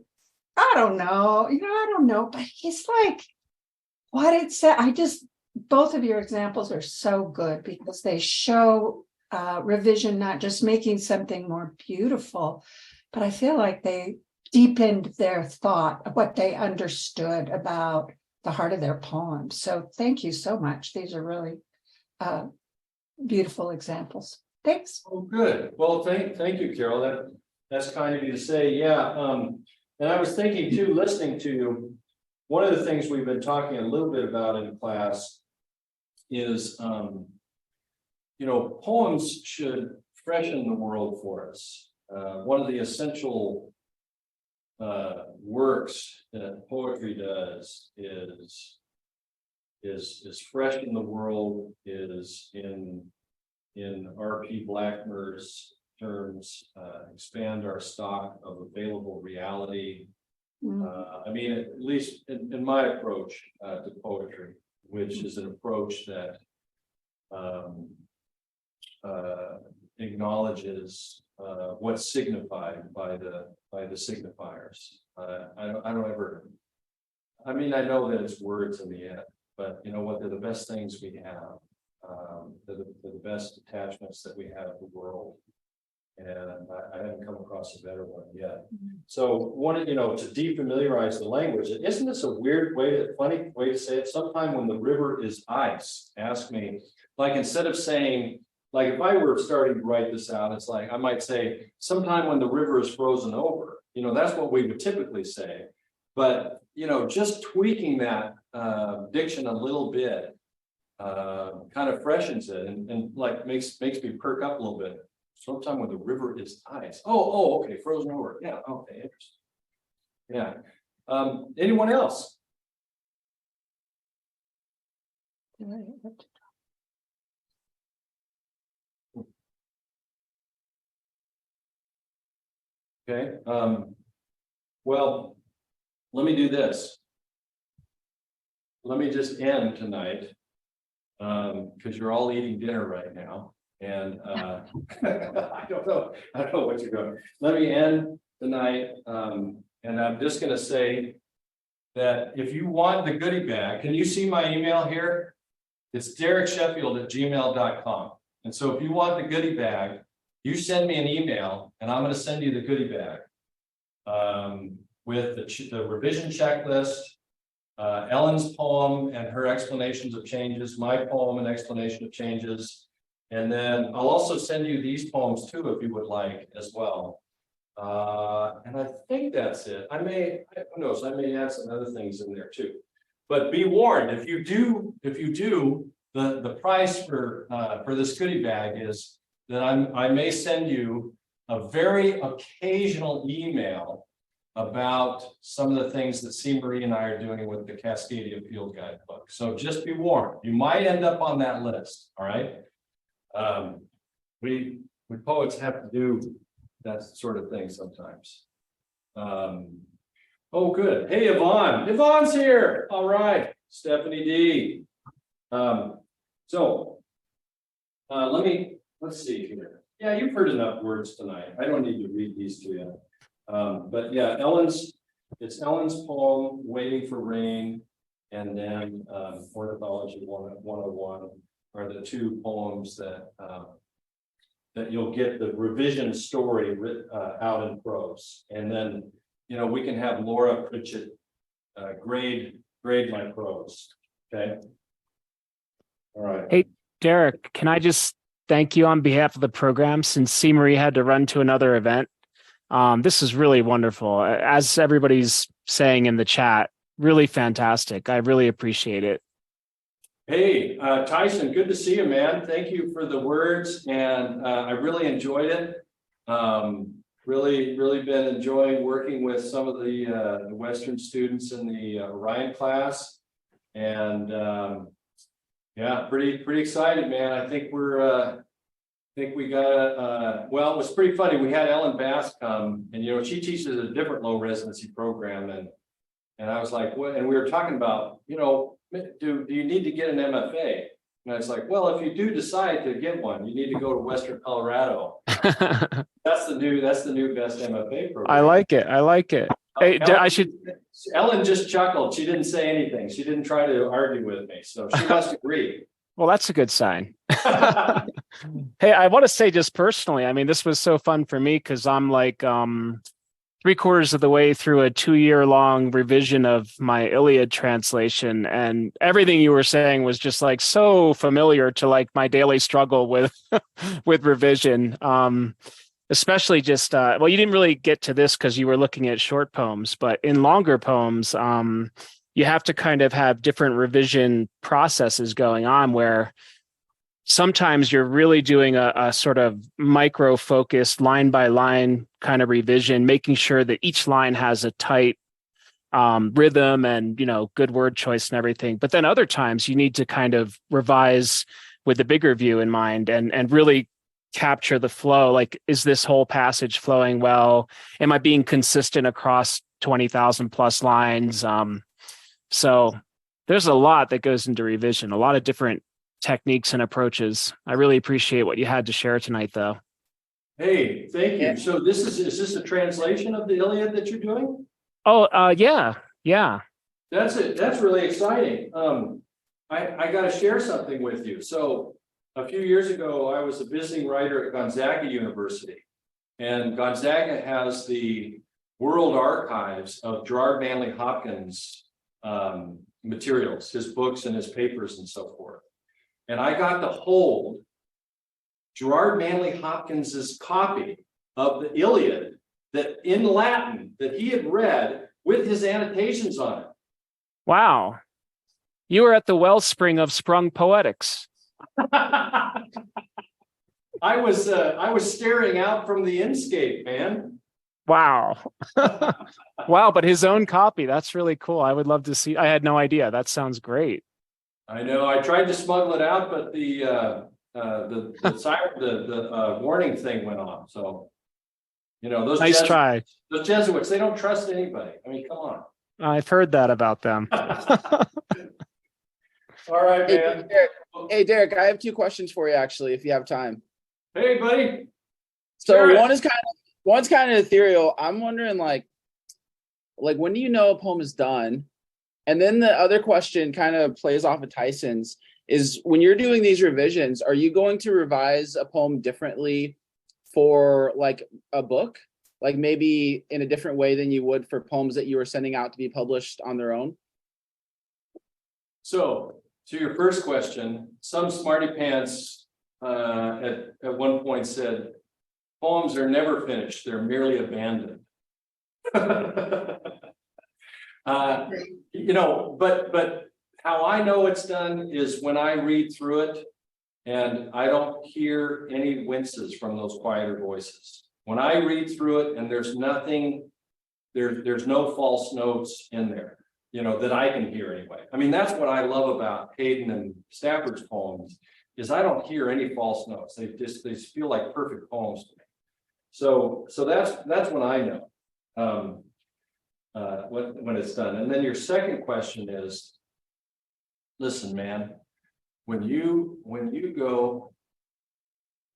I don't know, but he's like, what it said. Both of your examples are so good because they show revision not just making something more beautiful, but I feel like they deepened their thought of what they understood about the heart of their poem. So thank you so much. These are really beautiful examples. Thanks.
Oh, good. Well, thank you, Carol. That's kind of you to say. Yeah. And I was thinking too, listening to you, one of the things we've been talking a little bit about in class is, poems should freshen the world for us. One of the essential works that poetry does is freshen the world, is in R.P. Blackmer's terms, expand our stock of available reality. I mean, at least in my approach to poetry, which is an approach that acknowledges what's signified by the signifiers. I don't ever. I mean, I know that it's words in the end, but you know what? They're the best things we have. They're the best attachments that we have to the world. And I haven't come across a better one yet. So to defamiliarize the language, isn't this a weird funny way to say it? Sometime when the river is ice, ask me, like instead of saying, like if I were starting to write this out, it's like I might say, sometime when the river is frozen over, that's what we would typically say. But just tweaking that diction a little bit kind of freshens it and like makes me perk up a little bit. Sometime when the river is ice. Oh, okay, frozen over. Yeah, okay, interesting. Yeah. Anyone else? Okay. Well, let me do this. let me just end tonight. Because you're all eating dinner right now. And I don't know what you're going. Let me end tonight. And I'm just going to say that if you want the goodie bag, can you see my email here? It's dereksheffield@gmail.com. And so if you want the goodie bag, you send me an email and I'm going to send you the goodie bag with the revision checklist, Ellen's poem and her explanations of changes, my poem and explanation of changes. And then I'll also send you these poems too, if you would like as well. And I think that's it. Who knows, I may add some other things in there too. But be warned, if you do, the price for this goodie bag is that I may send you a very occasional email about some of the things that CMarie and I are doing with the Cascadia Field Guide book. So just be warned, you might end up on that list. All right. We poets have to do that sort of thing sometimes. Oh, good. Hey, Yvonne. Yvonne's here. All right. Stephanie D. Let's see here. Yeah, you've heard enough words tonight. I don't need to read these to you. But yeah, it's Ellen's poem, Waiting for Rain, and then Ornithology 101 are the two poems that you'll get the revision story out in prose. And then, we can have Laura Pritchett grade my prose. Okay. All right.
Hey, Derek, can I just thank you on behalf of the program, since CMarie had to run to another event. This is really wonderful. As everybody's saying in the chat, really fantastic. I really appreciate it.
Hey, Tyson, good to see you, man. Thank you for the words, and I really enjoyed it. Really been enjoying working with some of the Western students in the Orion class, and yeah, pretty excited, man. I think we got well, it was pretty funny. We had Ellen Bass come, and she teaches a different low residency program, and I was like, what? And we were talking about, do you need to get an MFA? And I was like, well, if you do decide to get one, you need to go to Western Colorado. That's the new best MFA program.
I like it. Hey,
Ellen just chuckled. She didn't say anything. She didn't try to argue with me, so she must agree.
Well, that's a good sign. Hey, I want to say just personally, I mean, this was so fun for me because I'm like 3/4 of the way through a 2-year-long revision of my Iliad translation, and everything you were saying was just like so familiar to like my daily struggle with with revision. Especially just well, you didn't really get to this because you were looking at short poems, but in longer poems, you have to kind of have different revision processes going on where sometimes you're really doing a sort of micro-focused line by line kind of revision, making sure that each line has a tight rhythm and, good word choice and everything. But then other times you need to kind of revise with the bigger view in mind and really capture the flow. Like, is this whole passage flowing well? Am I being consistent across 20,000 plus lines? So there's a lot that goes into revision, a lot of different techniques and approaches. I really appreciate what you had to share tonight, though. Hey,
thank you. So is this a translation of the Iliad that you're doing?
Oh, yeah.
That's it. That's really exciting. I got to share something with you. So a few years ago, I was a visiting writer at Gonzaga University, and Gonzaga has the world archives of Gerard Manley Hopkins' materials, his books and his papers and so forth. And I got to hold Gerard Manley Hopkins's copy of the Iliad that in Latin that he had read with his annotations on it.
Wow. You were at the wellspring of sprung poetics.
I was staring out from the inscape, man.
Wow. Wow, but his own copy. That's really cool. I would love to see. I had no idea. That sounds great.
I know. I tried to smuggle it out, but the warning thing went on. So, those
nice try.
Those Jesuits, they don't trust anybody. I mean, come on.
I've heard that about them.
All right,
Hey,
man.
Derek. Hey, Derek, I have two questions for you, actually, if you have time.
Hey, buddy.
So
Sure.
one's kind of ethereal. I'm wondering, like when do you know a poem is done? And then the other question kind of plays off of Tyson's is when you're doing these revisions, are you going to revise a poem differently for like a book? Like maybe in a different way than you would for poems that you were sending out to be published on their own?
So to your first question, some smarty pants at one point said, poems are never finished, they're merely abandoned. But how I know it's done is when I read through it and I don't hear any winces from those quieter voices. When I read through it and there's nothing, there's no false notes in there, that I can hear anyway. I mean, that's what I love about Hayden and Stafford's poems is I don't hear any false notes. They feel like perfect poems to me. So that's when I know when it's done. And then your second question is, listen, man, when you go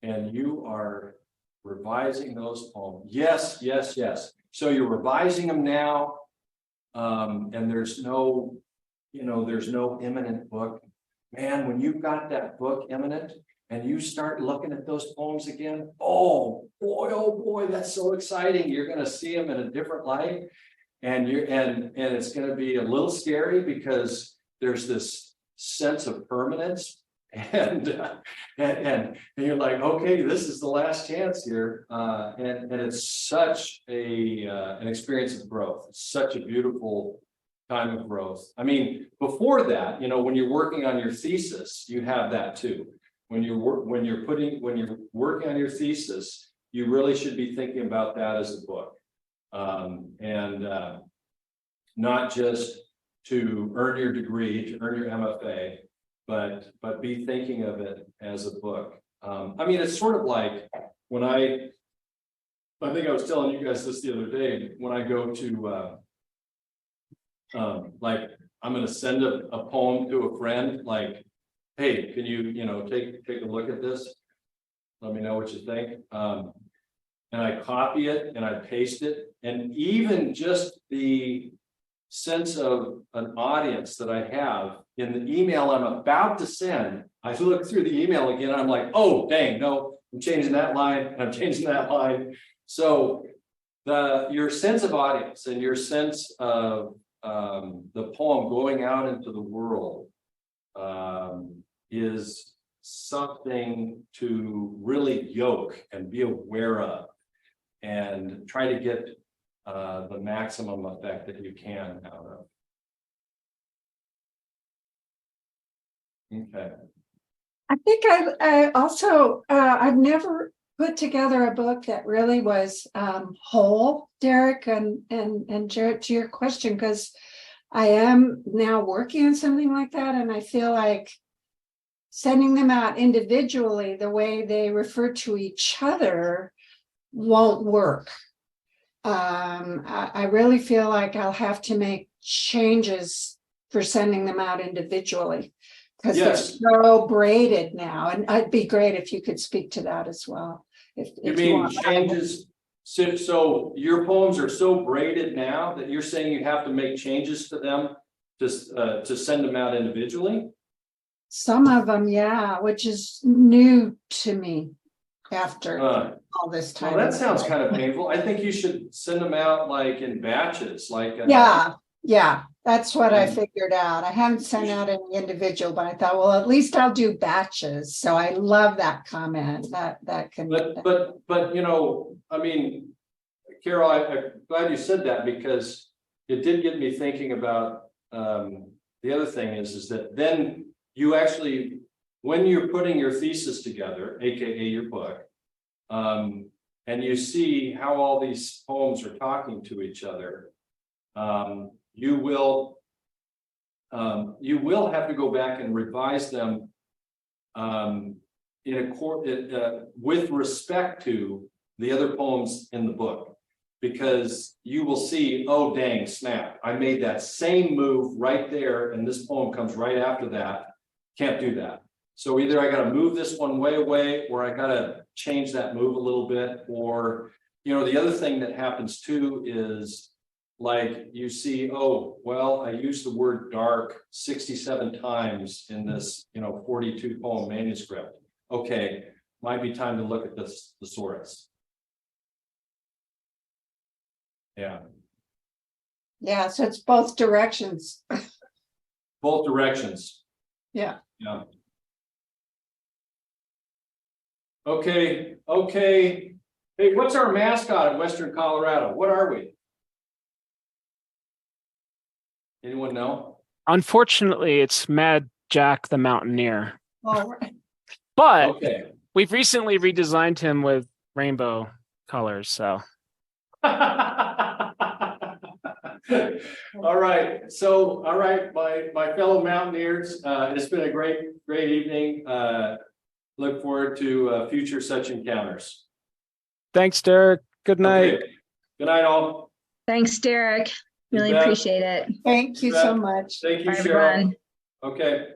and you are revising those poems, yes. So you're revising them now, and there's no imminent book. Man, when you've got that book imminent and you start looking at those poems again, oh boy, that's so exciting. You're going to see them in a different light, and it's going to be a little scary because there's this sense of permanence, and you're like, okay, this is the last chance here, and it's such an experience of growth. It's such a beautiful time of growth. I mean, before that, when you're working on your thesis, you have that too. When you're working on your thesis, you really should be thinking about that as a book, and not just to earn your degree, to earn your MFA, but be thinking of it as a book. I mean, it's sort of like when I think I was telling you guys this the other day, when I go to like I'm going to send a poem to a friend, like, hey, can you take a look at this? Let me know what you think. And I copy it and I paste it, and even just the sense of an audience that I have in the email I'm about to send, I look through the email again and I'm like, oh dang, no, I'm changing that line and I'm changing that line. So your sense of audience and your sense of the poem going out into the world is something to really yoke and be aware of and try to get the maximum effect that you can out of. Okay.
I think I also I've never put together a book that really was whole, Derek, and Jared, to your question, because I am now working on something like that, and I feel like sending them out individually, the way they refer to each other, won't work. I really feel like I'll have to make changes for sending them out individually, because
Yes.
they're so braided now. And it'd be great if you could speak to that as well. If
You
you
mean
want.
changes? So your poems are so braided now that you're saying you have to make changes to them to send them out individually?
Some of them, yeah, which is new to me after all this time.
Well, that sounds kind of painful. I think you should send them out like in batches, like
Yeah, that's what I figured out. I haven't sent out any individual, but I thought, well, at least I'll do batches. So I love that comment. That can.
But I mean, Carol, I'm glad you said that, because it did get me thinking about the other thing is that then you actually, when you're putting your thesis together, aka your book, and you see how all these poems are talking to each other, you will have to go back and revise them with respect to the other poems in the book, because you will see, oh dang, snap, I made that same move right there, and this poem comes right after that, Can't do that. So either I gotta move this one way away, or I gotta change that move a little bit, or, the other thing that happens too is like you see, oh, well, I used the word dark 67 times in this, 42 poem manuscript. Okay, might be time to look at this thesaurus. Yeah.
Yeah, so it's both directions.
Both directions.
Yeah.
Yeah. Okay. Hey, what's our mascot in Western Colorado? What are we? Anyone know?
Unfortunately, it's Mad Jack the Mountaineer.
All right.
But
Okay.
we've recently redesigned him with rainbow colors. So
All right. So, all right, my fellow Mountaineers, it's been a great evening. Look forward to future such encounters.
thanks, Derek. Good night.
Okay. Good night, all.
Thanks, Derek.
You
Really
bet.
appreciate it.
Thank you
You
so
bet.
much.
Thank you,
Bye,
Cheryl.
everyone.
Okay.